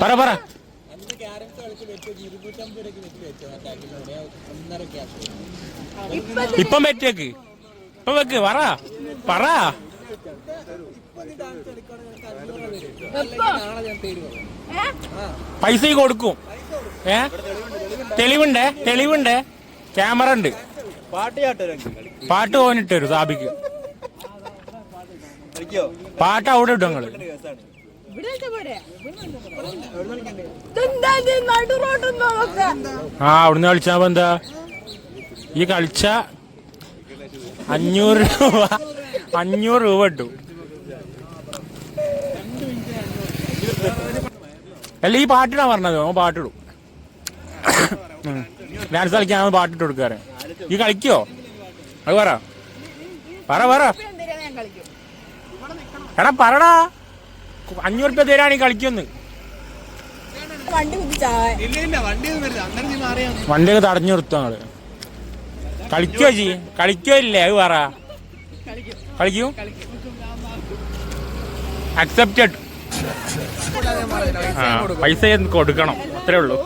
പറ പറ. ഇപ്പം വെച്ചേക്ക്, ഇപ്പം വെക്ക്, പറ പറ. പൈസ കൊടുക്കും. തെളിവുണ്ടേ, തെളിവുണ്ടേ, ക്യാമറ ഉണ്ട്. പാട്ട് പോകാനിട്ട് വരും സാബിക്ക്. പാട്ട് അവിടെ ഇട്ടു ഞങ്ങള്. ആ അവിടുന്ന് കളിച്ചാ എന്താ, ഈ കളിച്ച 500 രൂപ, 500 രൂപ ഇട്ടു. അല്ല ഈ പാട്ടിടാൻ പറഞ്ഞത്, അവൻ പാട്ടിടും. ഡാൻസ് കളിക്കാൻ പാട്ടിട്ട് കൊടുക്കാറ്. ഈ കളിക്കോ? അത് പറ പറ പറ. എടാ പറടാ, 500 രൂപ തരാണ് ഈ കളിക്കൊന്ന്. വണ്ടിയൊക്കെ തടഞ്ഞു നിർത്തും ഞങ്ങള്. കളിക്കോ ജി, കളിക്കോ ഇല്ലേ? അത് പറ. കളിക്കൂ. അക്സെപ്റ്റഡ്. പൈസ കൊടുക്കണം, അത്രേ ഉള്ളൂ.